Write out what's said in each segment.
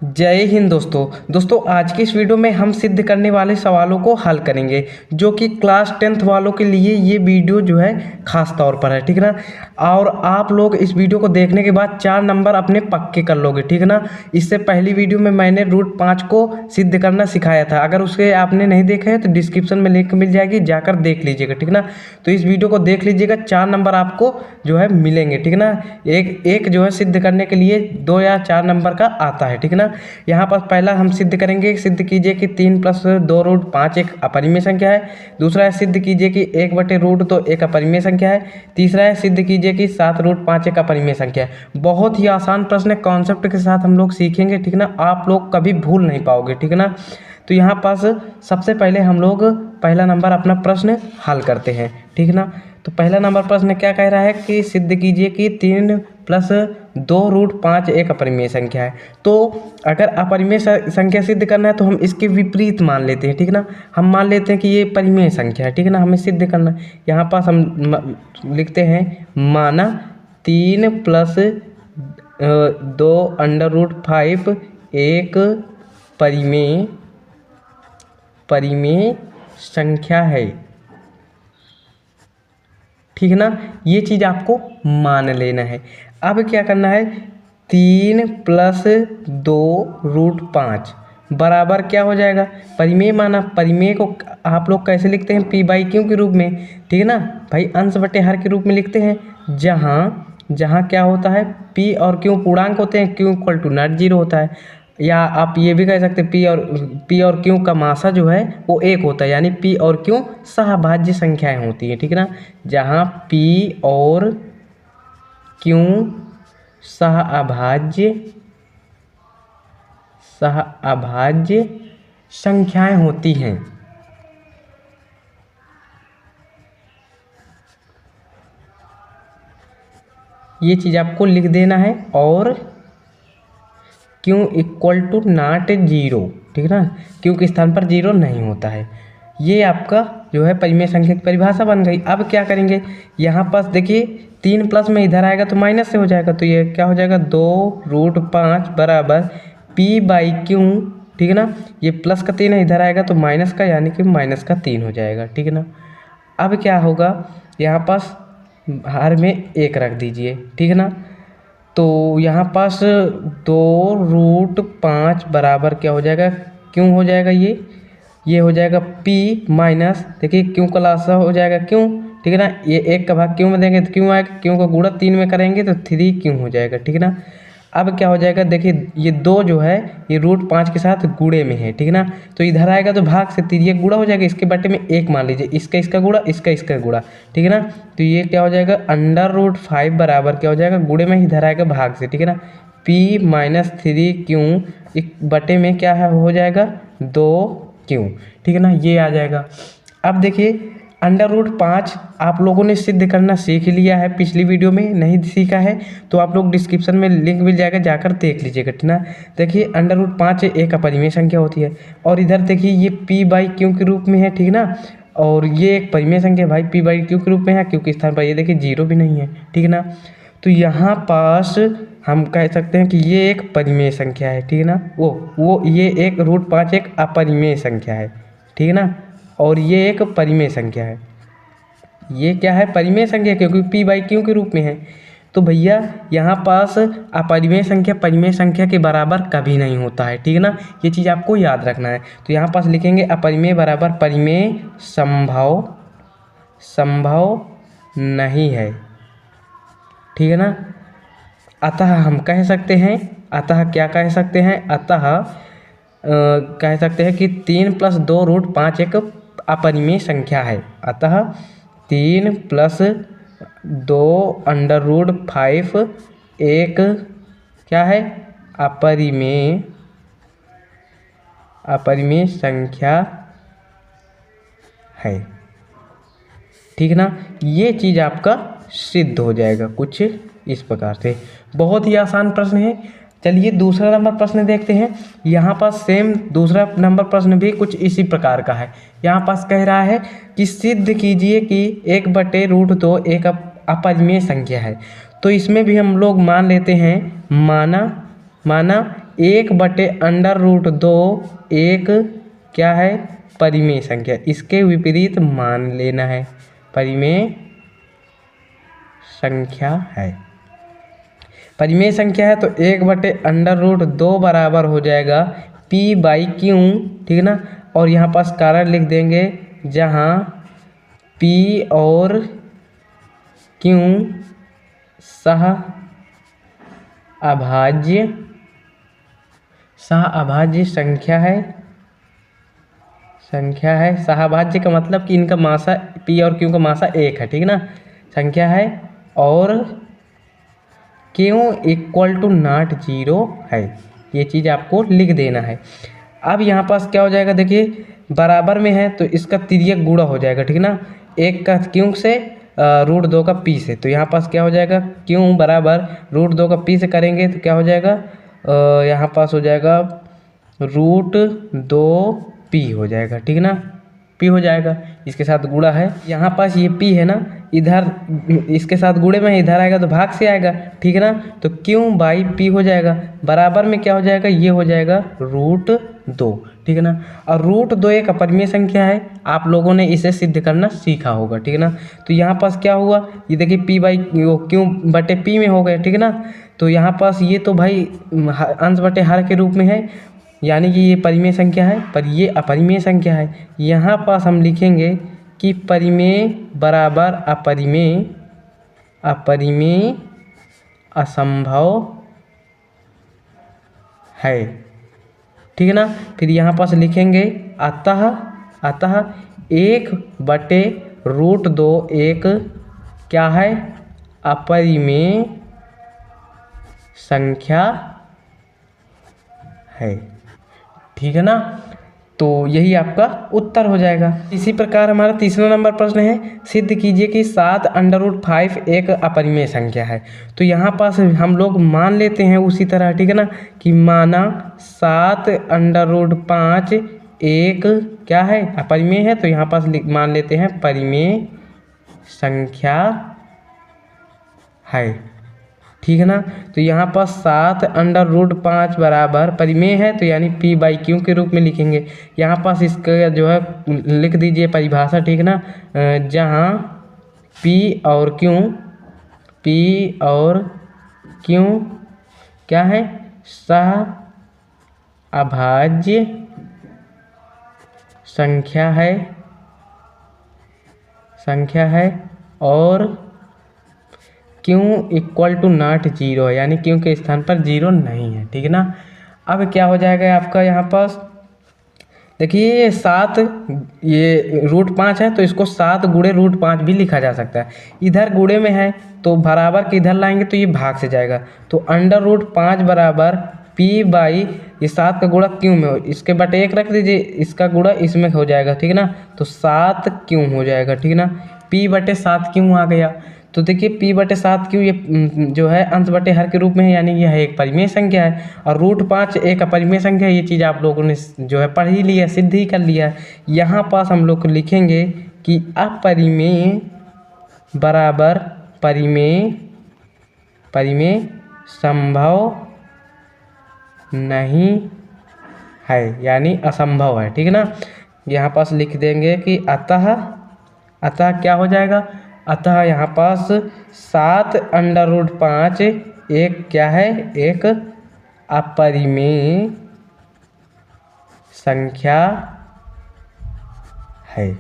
जय हिंद दोस्तों आज की इस वीडियो में हम सिद्ध करने वाले सवालों को हल करेंगे जो कि क्लास 10th वालों के लिए ये वीडियो जो है खास तौर पर है, ठीक है ना। और आप लोग इस वीडियो को देखने के बाद 4 नंबर अपने पक्के कर लोगे, ठीक है ना। इससे पहली वीडियो में मैंने रूट 5 को सिद्ध करना सिखाया था, अगर उसके आपने नहीं देखा है तो डिस्क्रिप्शन में लिंक मिल जाएगी, जाकर देख लीजिएगा, ठीक है ना। तो इस वीडियो को देख लीजिएगा, 4 नंबर आपको जो है मिलेंगे, ठीक है ना। एक जो है सिद्ध करने के लिए 2 या 4 नंबर का आता है, ठीक है ना। यहाँ पर पहला हम सिद्ध करेंगे, सिद्ध कीजिए कि 3 + 2 रूट 5 एक अपरिमेय संख्या है। दूसरा है सिद्ध कीजिए कि 1/√2 एक अपरिमेय संख्या है। तीसरा है सिद्ध कीजिए कि 7√5 एक अपरिमेय संख्या है। बहुत ही आसान प्रश्न है, कॉन्सेप्ट के साथ हम लोग सीखेंगे, ठीक ना। आप लोग कभी भूल नहीं पाओगे, ठीक है ना। तो यहाँ पास सबसे पहले हम लोग पहला नंबर अपना प्रश्न हल करते हैं, ठीक ना। तो पहला नंबर प्रश्न क्या कह रहा है कि सिद्ध कीजिए कि 3 + 2√5 एक अपरिमेय संख्या है। तो अगर अपरिमेय संख्या सिद्ध करना है तो हम इसके विपरीत मान लेते हैं, ठीक है ना। हम मान लेते हैं कि ये परिमेय संख्या है, ठीक है ना, हमें सिद्ध करना है। यहाँ पास हम लिखते हैं माना 3 + 2√5 एक परिमेय संख्या है, ठीक है ना। ये चीज़ आपको मान लेना है। अब क्या करना है, 3 + 2√5 बराबर क्या हो जाएगा, परिमेय माना। परिमेय को आप लोग कैसे लिखते हैं, p/q के रूप में, ठीक है ना भाई, अंश बटे हर के रूप में लिखते हैं। जहाँ क्या होता है, p और q पूर्णांक होते हैं, q = नॉट 0 होता है। या आप ये भी कह सकते हैं p और q का मासा जो है वो 1 होता है, यानी p और q सहभाज्य संख्याएं होती हैं, ठीक है ना। जहाँ p और q सहअभाज्य संख्याएं होती हैं। ये चीज़ आपको लिख देना है। और q = नॉट 0, ठीक है ना, q के स्थान पर 0 नहीं होता है। ये आपका जो है परिमेय संख्या की परिभाषा बन गई। अब क्या करेंगे, यहाँ पास देखिए 3 प्लस में इधर आएगा तो माइनस से हो जाएगा, तो ये क्या हो जाएगा, 2√5 बराबर p/q, ठीक है ना। ये प्लस का 3 है, इधर आएगा तो माइनस का, यानी कि -3 हो जाएगा, ठीक है ना। अब क्या होगा, यहाँ पास हर में 1 रख दीजिए, ठीक है ना। तो यहाँ पास 2√5 बराबर क्या हो जाएगा, क्यों हो जाएगा, ये हो जाएगा p माइनस, देखिए क्यों का लासा हो जाएगा क्यों, ठीक है ना। ये 1 का भाग क्यों में देंगे तो क्यों आएगा, क्यों का गुणा 3 में करेंगे तो 3 क्यों हो जाएगा, ठीक है ना। अब क्या हो जाएगा, देखिए ये 2 जो है ये √5 के साथ गुणे में है, ठीक है ना। तो इधर आएगा तो भाग से 3 ये गुणा हो जाएगा, इसके बटे में 1 मान लीजिए, इसका गुणा, इसका गुणा, ठीक है ना। तो ये क्या हो जाएगा, √5 बराबर क्या हो जाएगा, गुणे में इधर आएगा भाग से, ठीक है ना। p - 3q एक बटे में क्या है हो जाएगा 2q, ठीक है ना, ये आ जाएगा। अब देखिए √5 आप लोगों ने सिद्ध करना सीख लिया है, पिछली वीडियो में नहीं सीखा है तो आप लोग डिस्क्रिप्शन में लिंक मिल जाएगा, जाकर देख लीजिएगा, ठीक ना। देखिए √5 एक अपरिमेय संख्या होती है, और इधर देखिए ये p/q के रूप में है, ठीक ना। और ये एक परिमेय संख्या भाई p/q के रूप में है, q के स्थान पर ये देखिए 0 भी नहीं है, ठीक है ना। तो यहाँ पास हम कह सकते हैं कि ये एक परिमेय संख्या है, ठीक है ना। वो ये एक √5 एक अपरिमेय संख्या है, ठीक है ना। और ये एक परिमेय संख्या है, ये क्या है, परिमेय संख्या, क्योंकि p/q के रूप में है। तो भैया यहाँ पास अपरिमेय संख्या परिमेय संख्या के बराबर कभी नहीं होता है, ठीक है ना, ये चीज़ आपको याद रखना है। तो यहाँ पास लिखेंगे अपरिमेय बराबर परिमेय संभव नहीं है, ठीक है ना। अतः हम कह सकते हैं, अतः क्या कह सकते हैं, अतः कह सकते हैं कि 3 + 2√5 एक अपरिमेय संख्या है। अतः 3 + 2√5 एक क्या है, अपरिमेय संख्या है, ठीक है ना। ये चीज़ आपका सिद्ध हो जाएगा कुछ इस प्रकार से। बहुत ही आसान प्रश्न है। चलिए दूसरा नंबर प्रश्न देखते हैं। यहाँ पास सेम दूसरा नंबर प्रश्न भी कुछ इसी प्रकार का है। यहाँ पास कह रहा है कि सिद्ध कीजिए कि 1/√2 एक अपरिमेय संख्या है। तो इसमें भी हम लोग मान लेते हैं, माना 1/√2 एक क्या है, परिमेय संख्या, इसके विपरीत मान लेना है, परिमेय संख्या है। परिमेय संख्या है तो 1/√2 बराबर हो जाएगा P/Q, ठीक है ना। और यहाँ पास कारण लिख देंगे जहाँ P और Q सह अभाज्य संख्या है। सहअभाज्य का मतलब कि इनका मासा P और Q का मासा 1 है, ठीक है ना, संख्या है। और Q = 0 है, ये चीज़ आपको लिख देना है। अब यहाँ पास क्या हो जाएगा, देखिए बराबर में है तो इसका तिर्यक गुणा हो जाएगा, ठीक है ना, 1 का Q से √2 का P से। तो यहाँ पास क्या हो जाएगा, Q बराबर √2 का P से करेंगे तो क्या हो जाएगा, यहाँ पास हो जाएगा √2P हो जाएगा, ठीक है ना, P हो जाएगा, इसके साथ गुणा है। यहाँ पास ये P है ना, इधर इसके साथ गुणे में इधर आएगा तो भाग से आएगा, ठीक है ना। तो Q/P हो जाएगा, बराबर में क्या हो जाएगा, ये हो जाएगा √2, ठीक है ना। और √2 एक अपरिमेय संख्या है, आप लोगों ने इसे सिद्ध करना सीखा होगा, ठीक है ना। तो यहाँ पास क्या हुआ, ये देखिए P/Q/P में हो गए, ठीक है ना। तो यहाँ पास ये तो भाई अंश बटे हर के रूप में है, यानी कि ये परिमेय संख्या है, पर ये अपरिमेय संख्या है। यहाँ पास हम लिखेंगे कि परिमेय बराबर अपरिमेय असंभव है, ठीक है ना। फिर यहाँ पास लिखेंगे अतः 1/√2 एक क्या है, अपरिमेय संख्या है, ठीक है ना। तो यही आपका उत्तर हो जाएगा। इसी प्रकार हमारा तीसरा नंबर प्रश्न है, सिद्ध कीजिए कि 7√5 एक अपरिमेय संख्या है। तो यहाँ पास हम लोग मान लेते हैं उसी तरह, ठीक है ना, कि माना 7√5 एक क्या है, अपरिमेय है। तो यहाँ पास मान लेते हैं परिमेय संख्या है, ठीक है ना। तो यहाँ पर 7√5 बराबर परिमेय है, तो यानी P/Q के रूप में लिखेंगे। यहाँ पास इसका जो है लिख दीजिए परिभाषा, ठीक है ना, जहाँ P और Q क्या है, सहअभाज्य संख्या है और Q = 0 है, यानी Q के स्थान पर 0 नहीं है, ठीक है ना। अब क्या हो जाएगा आपका, यहाँ पास देखिए 7 ये √5 है, तो इसको 7 गुणे √5 भी लिखा जा सकता है। इधर गुणे में है तो बराबर के इधर लाएंगे तो ये भाग से जाएगा। तो √5 बराबर ये 7 का गुणा Q में हो, इसके बटे 1 रख दीजिए, इसका गुणा इसमें हो जाएगा, ठीक है ना। तो 7Q हो जाएगा, ठीक है ना। P/7Q आ गया। तो देखिए P/7Q ये जो है अंश बटे हर के रूप में है, यानी यह एक परिमेय संख्या है। और √5 एक अपरिमेय संख्या है, ये चीज़ आप लोगों ने जो है पढ़ ही लिया, सिद्ध ही कर लिया। यहाँ पास हम लोग लिखेंगे कि अपरिमेय बराबर परिमेय संभव नहीं है, यानी असंभव है, ठीक है ना। यहाँ पास लिख देंगे कि अतः क्या हो जाएगा, अतः यहाँ पास 7√5 एक क्या है, एक अपरिमेय संख्या है,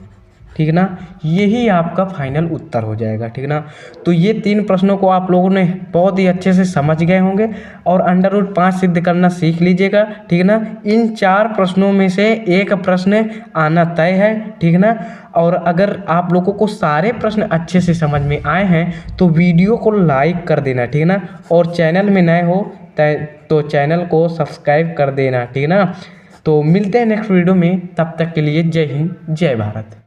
ठीक है ना। यही आपका फाइनल उत्तर हो जाएगा, ठीक है ना। तो ये 3 प्रश्नों को आप लोगों ने बहुत ही अच्छे से समझ गए होंगे और √5 सिद्ध करना सीख लीजिएगा, ठीक है ना। इन 4 प्रश्नों में से एक प्रश्न आना तय है, ठीक है ना। और अगर आप लोगों को सारे प्रश्न अच्छे से समझ में आए हैं तो वीडियो को लाइक कर देना, ठीक है ना। और चैनल में नए हो तो चैनल को सब्सक्राइब कर देना, ठीक है ना। तो मिलते हैं नेक्स्ट वीडियो में, तब तक के लिए जय हिंद जय भारत।